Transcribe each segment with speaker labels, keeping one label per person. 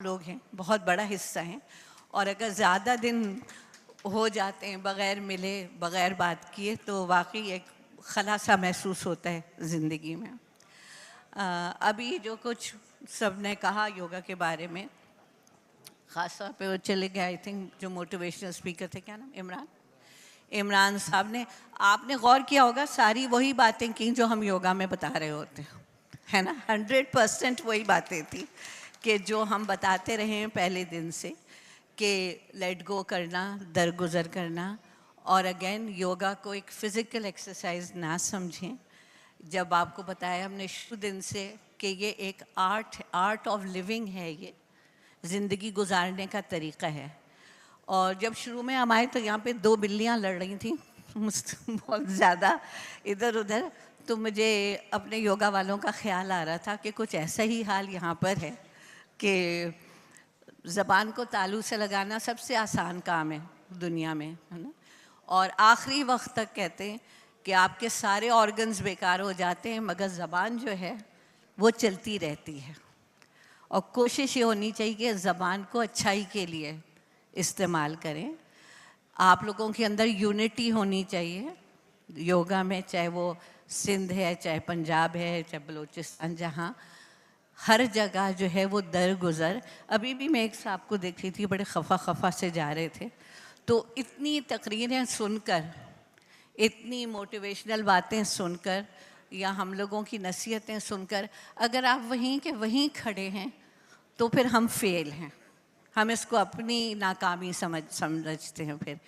Speaker 1: लोग हैं, बहुत बड़ा हिस्सा हैं। और अगर ज़्यादा दिन हो जाते हैं बग़ैर मिले, बग़ैर बात किए, तो वाकई एक खला सा महसूस होता है ज़िंदगी में। अभी जो कुछ सब ने कहा योगा के बारे में, ख़ास तौर पे वो चले गए, आई थिंक जो मोटिवेशनल स्पीकर थे, क्या नाम, इमरान साहब ने, आपने गौर किया होगा सारी वही बातें की जो हम योगा में बता रहे होते हैं, है ना। 100% वही बातें थी कि जो हम बताते रहे हैं पहले दिन से, कि लेट गो करना, दरगुजर करना। और अगेन योगा को एक फ़िज़िकल एक्सरसाइज ना समझें। जब आपको बताया हमने शुरू दिन से कि ये एक आर्ट ऑफ लिविंग है, ये ज़िंदगी गुजारने का तरीक़ा है। और जब शुरू में हम आए तो यहाँ पे 2 बिल्लियाँ लड़ रही थी बहुत ज़्यादा इधर उधर। तो मुझे अपने योगा वालों का ख्याल आ रहा था कि कुछ ऐसा ही हाल यहाँ पर है कि ज़बान को तालू से लगाना सबसे आसान काम है दुनिया में, है ना। और आखिरी वक्त तक कहते हैं कि आपके सारे ऑर्गन्स बेकार हो जाते हैं, मगर ज़बान जो है वो चलती रहती है। और कोशिश ये होनी चाहिए कि ज़बान को अच्छाई के लिए इस्तेमाल करें। आप लोगों के अंदर यूनिटी होनी चाहिए योगा में, चाहे वो सिंध है, चाहे पंजाब है, चाहे बलूचिस्तान, जहाँ हर जगह जो है वो दरगुजर। अभी भी मैं एक साहब को देख रही थी, बड़े खफा से जा रहे थे, तो इतनी तकरीरें सुनकर, इतनी मोटिवेशनल बातें सुनकर, या हम लोगों की नसीहतें सुनकर, अगर आप वहीं के वहीं खड़े हैं तो फिर हम फेल हैं। हम इसको अपनी नाकामी समझते हैं फिर,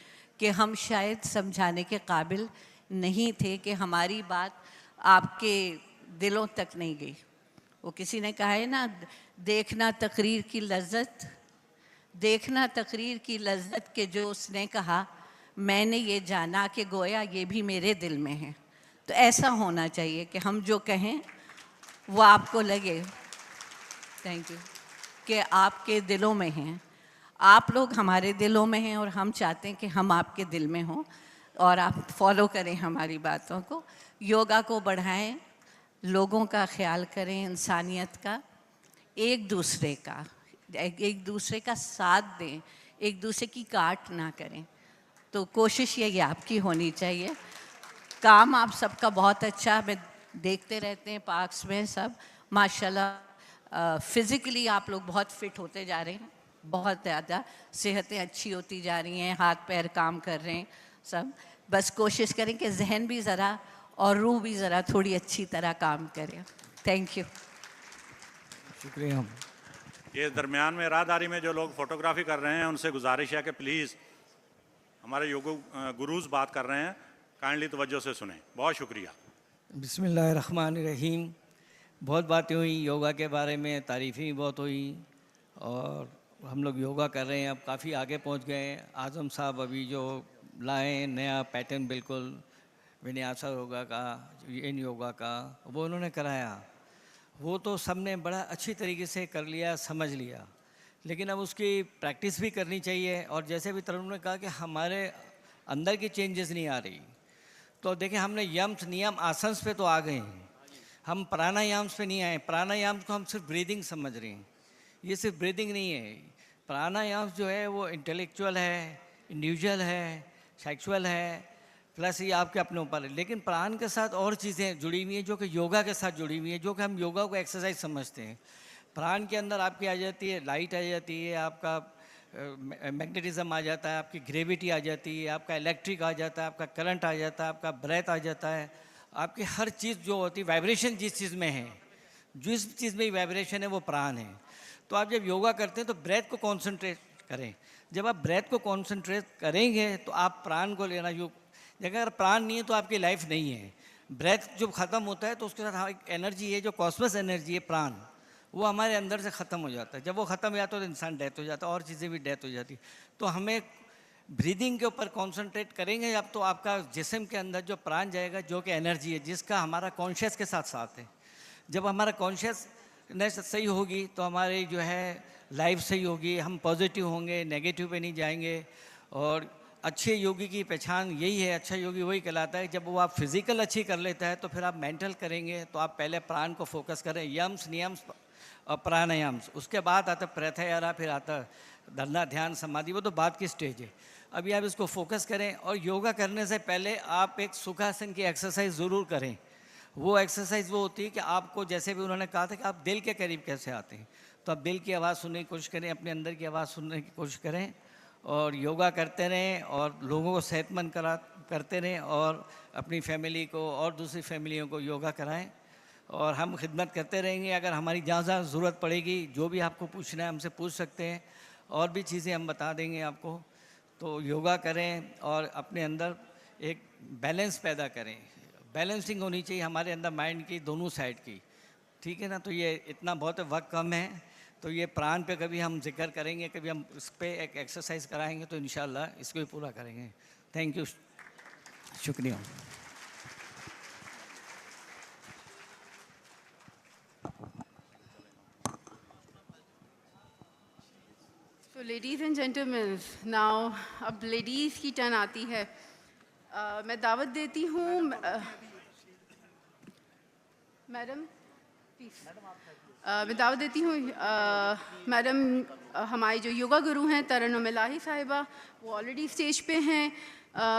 Speaker 1: कि हम शायद समझाने के काबिल नहीं थे, कि हमारी बात आपके दिलों तक नहीं गई। वो किसी ने कहा है ना, देखना तकरीर की लज्जत, देखना तकरीर की लज्जत, के जो उसने कहा मैंने ये जाना कि गोया ये भी मेरे दिल में है। तो ऐसा होना चाहिए कि हम जो कहें वो आपको लगे, थैंक यू, कि आपके दिलों में हैं। आप लोग हमारे दिलों में हैं और हम चाहते हैं कि हम आपके दिल में हों और आप फॉलो करें हमारी बातों को, योगा को बढ़ाएं, लोगों का ख्याल करें, इंसानियत का, एक दूसरे का साथ दें, एक दूसरे की काट ना करें। तो कोशिश यही आपकी होनी चाहिए। काम आप सबका बहुत अच्छा, मैं देखते रहते हैं पार्क्स में सब, माशाल्लाह फ़िज़िकली आप लोग बहुत फिट होते जा रहे हैं, बहुत ज़्यादा सेहतें अच्छी होती जा रही हैं, हाथ पैर काम कर रहे हैं सब। बस कोशिश करें कि जहन भी ज़रा और रूह भी ज़रा थोड़ी अच्छी तरह काम करें। थैंक यू,
Speaker 2: शुक्रिया।
Speaker 3: ये दरमियान में राहदारी में जो लोग फोटोग्राफी कर रहे हैं उनसे गुजारिश है कि प्लीज़, हमारे योग गुरुज़ बात कर रहे हैं, काइंडली तवज्जो से सुने। बहुत शुक्रिया।
Speaker 2: बिस्मिल्लाहिर्रहमानिर्रहीम। बहुत बातें हुई योगा के बारे में, तारीफ़ें भी बहुत हुई, और हम लोग योगा कर रहे हैं, अब काफ़ी आगे पहुंच गए हैं। आज़म साहब अभी जो लाए नया पैटर्न, बिल्कुल विन्यासा योगा का, इन योगा का, वो उन्होंने कराया, वो तो सबने बड़ा अच्छी तरीके से कर लिया, समझ लिया, लेकिन अब उसकी प्रैक्टिस भी करनी चाहिए। और जैसे भी तरुण ने कहा कि हमारे अंदर की चेंजेस नहीं आ रही, तो देखिए हमने यम्स नियम आसंस पे तो आ गए हैं, हम प्राणायाम्स पे नहीं आए। प्राणायाम को हम सिर्फ ब्रीदिंग समझ रहे हैं, ये सिर्फ ब्रीदिंग नहीं है। प्राणायाम जो है वो इंटेलेक्चुअल है, इंडिविजुअल है, सेक्सुअल है, प्लस ये आपके अपने ऊपर है। लेकिन प्राण के साथ और चीज़ें जुड़ी हुई हैं जो कि योगा के साथ जुड़ी हुई हैं, जो कि हम योगा को एक्सरसाइज समझते हैं। प्राण के अंदर आपकी आ जाती है लाइट, आ जाती है आपका मैग्नेटिज्म, आ जाता है आपकी ग्रेविटी, आ जाती है आपका इलेक्ट्रिक, आ जाता है आपका करंट, आ जाता है आपका ब्रेथ, आ जाता है आपकी हर चीज़ जो होती है, वाइब्रेशन जिस चीज़ में है, जिस चीज़ में वाइब्रेशन है वो प्राण है। तो आप जब योगा करते हैं तो ब्रेथ को कॉन्सेंट्रेट करें। जब आप ब्रेथ को कॉन्सेंट्रेट करेंगे तो आप प्राण को लेना, जो अगर प्राण नहीं है तो आपकी लाइफ नहीं है। ब्रेथ जब ख़त्म होता है तो उसके साथ एक एनर्जी है, जो कॉस्मस एनर्जी है, प्राण, वो हमारे अंदर से ख़त्म हो जाता है। जब वो ख़त्म हो जाता है तो इंसान डेथ हो जाता है, और चीज़ें भी डेथ हो जाती। तो हमें ब्रीदिंग के ऊपर कॉन्सेंट्रेट करेंगे अब तो आपका जिस्म के अंदर जो प्राण जाएगा, जो कि एनर्जी है, जिसका हमारा कॉन्शियस के साथ साथ है। जब हमारा कॉन्शियसनेस सही होगी तो हमारी जो है लाइफ सही होगी, हम पॉजिटिव होंगे, नेगेटिव पे नहीं जाएंगे। और अच्छे योगी की पहचान यही है, अच्छा योगी वही कहलाता है जब वो आप फिज़िकल अच्छी कर लेता है तो फिर आप मेंटल करेंगे। तो आप पहले प्राण को फोकस करें, यम्स नियम्स और प्राणायाम, उसके बाद आता प्रत्याहार, फिर आता धरना, ध्यान, समाधि, वो तो बाद की स्टेज है। अभी आप इसको फोकस करें और योगा करने से पहले आप एक सुखासन की एक्सरसाइज ज़रूर करें। वो एक्सरसाइज वो होती है कि आपको, जैसे भी उन्होंने कहा था कि आप दिल के करीब कैसे आते हैं, तो आप दिल की आवाज़ सुनने की कोशिश करें, अपने अंदर की आवाज़ सुनने की कोशिश करें और योगा करते रहें और लोगों को सेहतमंद करते रहें और अपनी फैमिली को और दूसरी फैमिलियों को योगा कराएं और हम खिदमत करते रहेंगे। अगर हमारी जहाँ जहाँ ज़रूरत पड़ेगी, जो भी आपको पूछना है हमसे पूछ सकते हैं, और भी चीज़ें हम बता देंगे आपको। तो योगा करें और अपने अंदर एक बैलेंस पैदा करें। बैलेंसिंग होनी चाहिए हमारे अंदर माइंड की दोनों साइड की, ठीक है ना। तो ये इतना बहुत वक्त कम है, तो ये प्राण पे कभी हम जिक्र करेंगे, कभी हम इस पर एक एक्सरसाइज कराएंगे, तो इंशाल्लाह इसको भी पूरा करेंगे। थैंक यू, शुक्रिया।
Speaker 4: So ladies and gentlemen, now अब लेडीज़ की टर्न आती है। मैं दावत देती हूँ मैडम, प्लीज़। मैं दावत देती हूँ मैडम, हमारे जो योगा गुरु हैं तरन्नुम इलाही साहिबा, वो ऑलरेडी स्टेज पे हैं।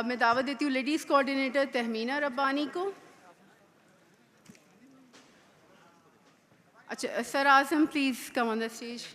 Speaker 4: मैं दावत देती हूँ लेडीज़ कोऑर्डिनेटर तहमीना रब्बानी को। अच्छा, sir Azam please come on the stage.